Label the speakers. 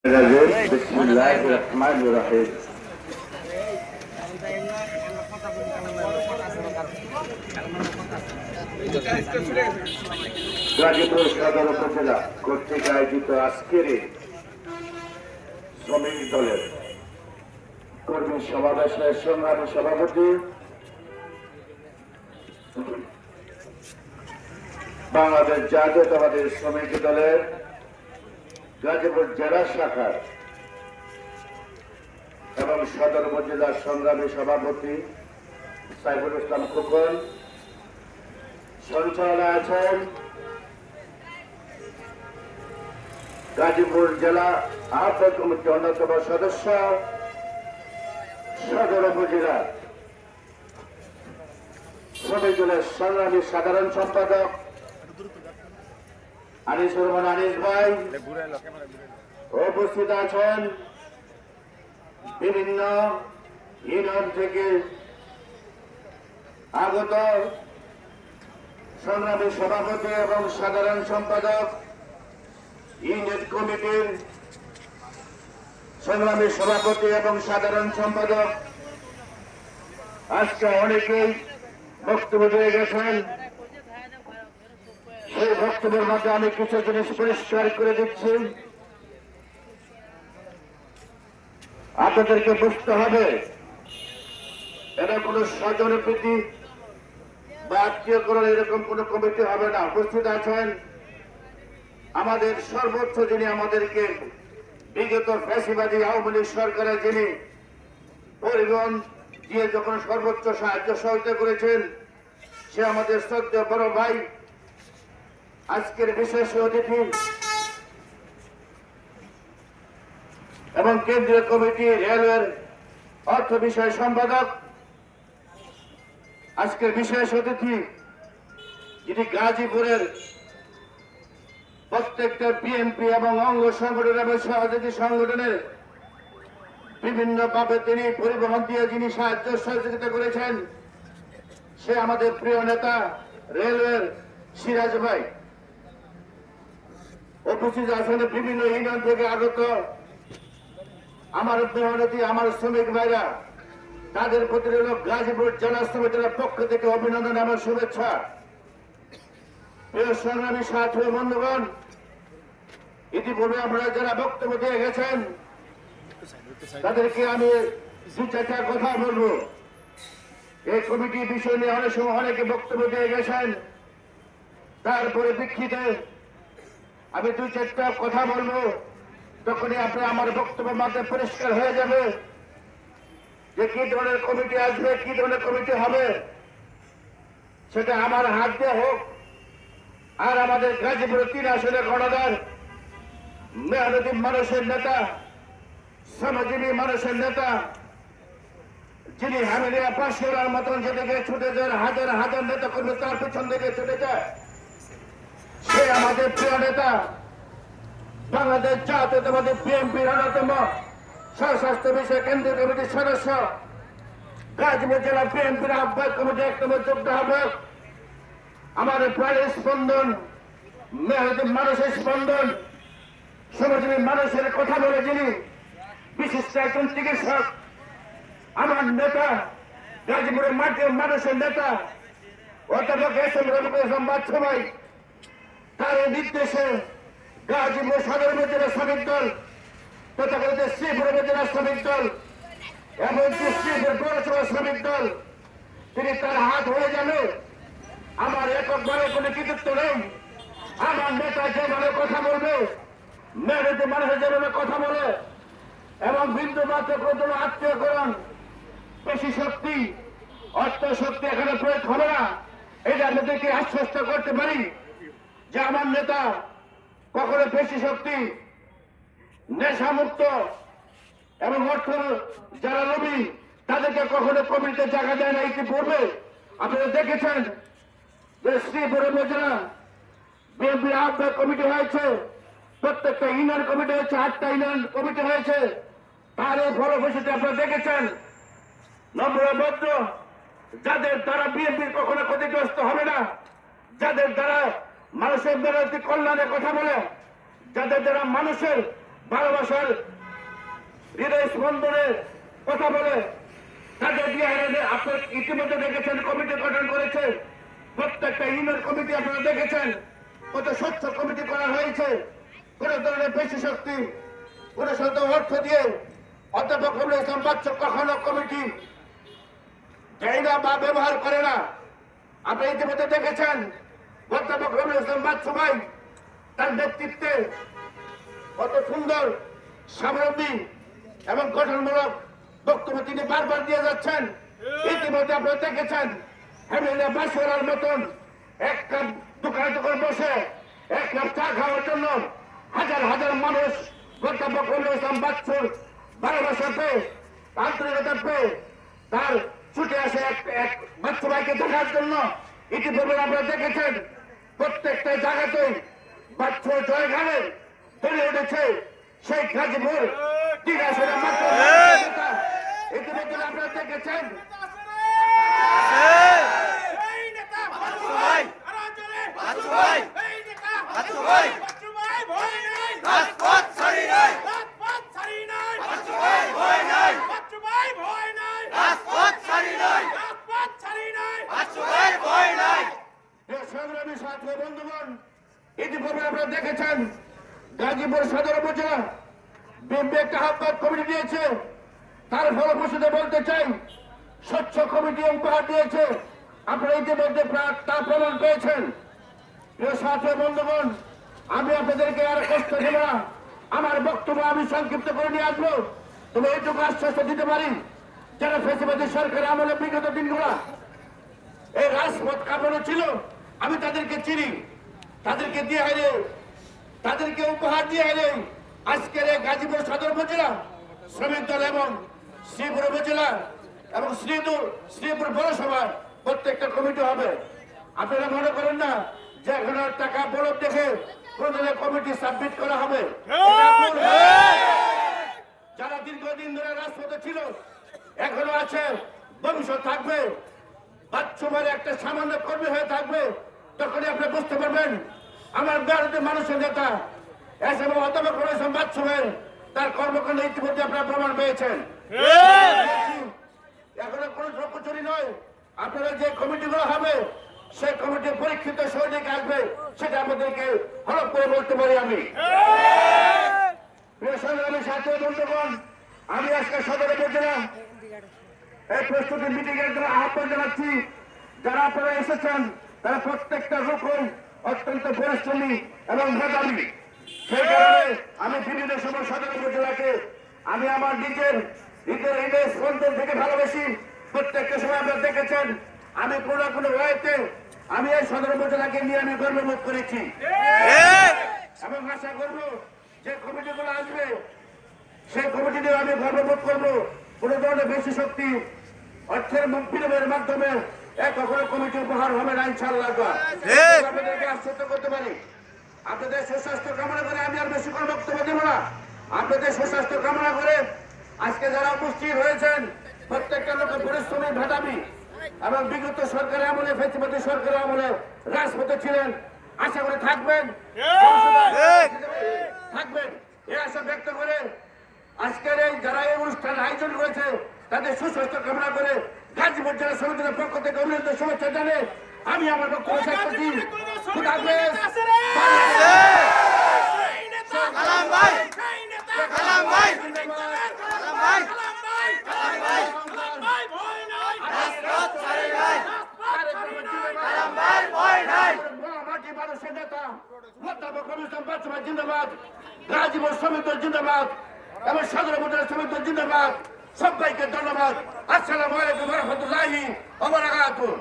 Speaker 1: বিসমিল্লাহির রহমানির রহিম। গাজীপুর সদর উপজেলা কর্তৃক আয়োজিত আজকের এই শ্রমিক দলের কর্মী সমাবেশের সংগ্রামী সভাপতি বাংলাদেশ জাতীয়তাবাদী শ্রমিক দলের গাজীপুর জেলা শাখার এবং সদর উপজেলার সংগ্রামী সভাপতি সাইফুল ইসলাম খোকন, সঞ্চালনায় আছেন গাজীপুর জেলা আহ্বায়ক কমিটির অন্যতম সদস্য সদর উপজেলা শ্রমিক দলের সংগ্রামী সাধারণ সম্পাদক আনিসুর রহমান আনিস ভাই। উপস্থিত আছেন বিভিন্ন ইউনিয়ন থেকে আগত সংগ্রামী সভাপতি এবং সাধারণ সম্পাদক, ইউনিট কমিটির সংগ্রামী সভাপতি এবং সাধারণ সম্পাদক। আজকে অনেকেই বক্তব্য দিয়ে গেছেন, সেই বক্তব্যের মধ্যে আমি কিছু জিনিস পরিষ্কার করে দিচ্ছি। আপনাদেরকে বুঝতে হবে, এটা কোনো স্বজনপ্রীতি বা আত্মীয়করণ এরকম কোন কমিটি হবে না। উপস্থিত আছেন আমাদের সর্বোচ্চ, যিনি আমাদেরকে বিগত ফ্যাসিবাদী আওয়ামী লীগ সরকারের যিনি পরিবহন দিয়ে যখন সর্বোচ্চ সাহায্য সহযোগিতা করেছেন, সে আমাদের শ্রদ্ধেয় বড় ভাই, আজকের বিশেষ অতিথি এবং কেন্দ্রীয় কমিটি রেলওয়ের অর্থ বিষয় সম্পাদক, আজকের বিশেষ অতিথি যিনি গাজীপুরের প্রত্যেকটা বিএনপি এবং অঙ্গ সংগঠন এবং সহযোগী সংগঠনের বিভিন্ন ভাবে তিনি পরিবহন দিয়ে যিনি সাহায্য সহযোগিতা করেছেন, সে আমাদের প্রিয় নেতা রেলওয়ের সিরাজ ভাই। উপস্থিত আছেন বিভিন্ন ইউনিয়ন থেকে আগত আমার মেহনতি আমার শ্রমিক ভাইরা, তাদের প্রতি গাজীপুর জেলা শ্রমিক দলের পক্ষ থেকে অভিনন্দন এবং শুভেচ্ছা। প্রিয় সংগ্রামী সাথী বন্ধুগণ, ইতিপূর্বে আপনারা যারা বক্তব্য দিয়ে গেছেন তাদেরকে আমি দু চারটা কথা বলবো। এই কমিটি বিষয় নিয়ে অনেক সময় অনেকে বক্তব্য দিয়ে গেছেন, তারপরে দীক্ষিতে আমি দু চারটা কথা বলবো, তখনই আপনি আমার বক্তব্যের মাধ্যমে পরিষ্কার হয়ে যাবে যে কি ধরনের কমিটি আসবে, কি ধরনের কমিটি হবে। সেটা আমার হাত দিয়ে হোক আর আমাদের গাজীপুর 3 আসনের গণদার মেহনতি মানুষের নেতা, শ্রমজীবী মানুষের নেতা, যিনি হামিলিয়া পাশের মতন যেদিকে ছুটে যান, হাজার হাজার নেতা কর্মী তার পিছন দিকে ছুটে যায়, সে আমাদের প্রিয় নেতা, বাংলাদেশ জাতীয়তাবাদী বিএনপির অন্যতম স্বরাষ্ট্র বিষয় কেন্দ্রীয় কমিটির সদস্য, গাজীপুর জেলা বিএনপির আহ্বায়ক কমিটি একদম যুক্ত হবে আমাদের প্রাণের স্পন্দন, মেহনতি মানুষের স্পন্দন, শ্রমজীবী মানুষের কথা বলে যিনি বিশিষ্ট একজন চিকিৎসক, আমার নেতা, গাজীপুরের মাটির মানুষের নেতা অধ্যাপক এস.এম. রফিকুল ইসলাম বাচ্চু ভাই, তার নির্দেশে গাজীপুর সদর উপজেলা শ্রমিক দল, তথাকথিত শ্রীপুর উপজেলা শ্রমিক দল, এমনকি শ্রীপুর পৌরসভা শ্রমিক দল, তিনি তার হাত হয়ে যাবে। আমার এককভাবে কোনো কৃতিত্ব নেই। আমার নেতা যেভাবে কথা বলবে, মেহনতি মানুষের যেভাবে কথা বলে এবং বিন্দু মাত্র কোনো আত্মীয়করণ, বেশি শক্তি, অর্থ শক্তি এখানে প্রয়োগ হবে না। এটা আমাদেরকে আশ্বস্ত করতে পারি যে আমার নেতা কখনো বেশি শক্তি, নেশামুক্ত এবং অর্থ যারা লোভী তাদেরকে কখনো কমিটিতে জায়গা দেয় না। ইতিপূর্বে আপনারা দেখেছেন যে শ্রীপুর উপজেলা বিএনপির আহ্বায়ক কমিটি হয়েছে, প্রত্যেকটা ইউনিয়ন কমিটি হয়েছে, 8টা ইউনিয়ন কমিটি হয়েছে। তার এই ফলপ্রসূতে আপনারা দেখেছেন নম্রভদ্র, যাদের দ্বারা বিএনপির কখনো ক্ষতিগ্রস্ত হবে না, যাদের দ্বারা মানুষের মেহনতি কল্যাণের কথা বলে, যাদের দ্বারা মানুষের ভালোবাসার হৃদয় স্পন্দনে কথা বলে তাদের দিয়ে আপনারা ইতিমধ্যে দেখেছেন কমিটি গঠন করেছে। প্রত্যেকটা ইউনিয়ন কমিটি আপনারা দেখেছেন কত স্বচ্ছ কমিটি করা হয়েছে। কোন ধরনের পেশি শক্তি কোন শত অর্থ দিয়ে অধ্যাপক রবিউল ইসলাম বাচ্চু কখনো কমিটি দেয় না বা ব্যবহার করে না। আপনারা ইতিমধ্যে দেখেছেন অধ্যাপক রবিউল ইসলাম বাচ্চু ভাই তার নেতৃত্বে কত সুন্দর স্বাবলম্বী এবং গঠনমূলক বক্তব্য তিনি বারবার দিয়ে যাচ্ছেন। ইতিমধ্যে আপনারা দেখেছেন হেমিলিয়া বাসুয়ার মতন এক কাপ দোকানে বসে এক কাপ চা খাওয়ার জন্য হাজার হাজার মানুষ অধ্যাপক রবিউল ইসলাম বাচ্চুর ভালোবাসা পেয়ে আন্তরিকতা পেয়ে তার ছুটে আসে এক বাচ্চু ভাইকে দেখার জন্য। ইতিপূর্বে আপনারা দেখেছেন প্রত্যেকটা জায়গাতেই বাচ্চু জয়গানে চলে উঠেছে সেই গাজীপুর ঠিক আছে ইতিমধ্যে আপনারা দেখেছেন বন্ধুগণ ইতিপূর্বে আপনারা দেখেছেন গাজীপুর সদর উপজেলা বিএনপি একটা আহ্বায়ক কমিটি দিয়েছে। তার ফলপ্রসূতে বলতে চাই স্বচ্ছ কমিটি উপহার দিয়েছে। আপনারা ইতিমধ্যে তা প্রমাণ পেয়েছেন। প্রিয় সাথী বন্ধুগণ আমি আপনাদেরকে আর কষ্ট দেব না। আমার বক্তব্য আমি সংক্ষিপ্ত করে নিয়ে আসবো। তবে এইটুকু আশ্বাস দিতে পারি যারা ফ্যাসিবাদী সরকার আমলে বিগত দিনগুলা এই রাজপথ কাঁপানো ছিল আমি তাদেরকে চিনি। তাদেরকে দিয়ে হারে তাদেরকে উপহার দিয়ে হারে আজকের এই গাজীপুর সদর উপজেলা শ্রমিক দল এবং শ্রীপুর উপজেলা এবং শ্রীপুর পৌরসভার প্রত্যেকটা কমিটি হবে। আপনারা মনে করেন না যে এখন টাকা বলব দেখে কোন কমিটি সাবমিট করা হবে। যারা দীর্ঘদিন ধরে রাজপথে ছিল এখনো আছে ভবিষ্যৎ থাকবে বাচ্চু মানে একটা সামান্য কর্মী হয়ে থাকবে। তখনই আপনি বুঝতে পারবেন আমার ভারতের মানুষের নেতা এসএম অধ্যাপক রবিউল ইসলাম বাচ্চু ভাই তার কর্মকাণ্ড ইতিমধ্যে আপনারা প্রমাণ পেয়েছেন। এখনো কোন দ্রব্যচুরি নয়। আপনারা যে কমিটিগুলো হবে সেই কমিটির পরীক্ষিত সৈনিক আসবে সেটা আমাদেরকে হলফ করে বলতে পারি আমি। প্রিয় সংগ্রামী সাথী বন্ধুগণ আমি আজকে সদর উপজেলা এই প্রস্তুতি মিটিং এর জন্য আহ্বান জানাচ্ছি। যারা আপনারা এসেছেন তারা প্রত্যেকটা রকম অত্যন্ত পরিশ্রমী এবং মেধাবী। সেই কারণে আমি বিভিন্ন সময় সদর উপজেলাকে আমি আমার নিজের হৃদয় স্পন্দন থেকে ভালোবাসি। প্রত্যেকটা সময় আপনারা দেখেছেন আমি কোনো না কোনো ওয়েতে আমি এই সদর উপজেলাকে নিয়ে আমি গর্ববোধ করেছি এবং আশা করবো যে কমিটিগুলো আসবে সেই কমিটি নিয়ে আমি গর্ববোধ করবো। কোন ধরনের বেশি শক্তি অর্থের বিনিময়ের মাধ্যমে কখনো কমিটি উপহার হবে না ইনশাআল্লাহ। আপনাদেরকে আশ্বস্ত করতে পারি আপনাদের সুস্বাস্থ্য কামনা করে আমি আর বেশি কোনো বক্তব্য দেব না। আপনাদের সুস্বাস্থ্য কামনা করে আজকে যারা উপস্থিত হয়েছেন প্রত্যেকটা লোক পরিশ্রমী ভেদাবী এবং বিগত সরকারের আমলে ফ্যাসিবাদী সরকারের আমলে রাজপথে ছিলেন। আশা করে থাকবেন এই আশা ব্যক্ত করে আজকের এই যারা এই অনুষ্ঠান আয়োজন করেছে তাদের সুস্বাস্থ্য কামনা করে গাজীপুর জেলা সমিতির পক্ষ থেকে অভিনন্দন শুভেচ্ছা জানে আমি আমার বক্তব্য শেষ করছি। জিন্দাবাদ গাজীপুর সমিতি জিন্দাবাদ এবং সদর উপজেলা সমিতি জিন্দাবাদ। সবাইকে ধন্যবাদ। আসসালামু আলাইকুম ওয়া রাহমাতুল্লাহি ওয়া বারাকাতুহু।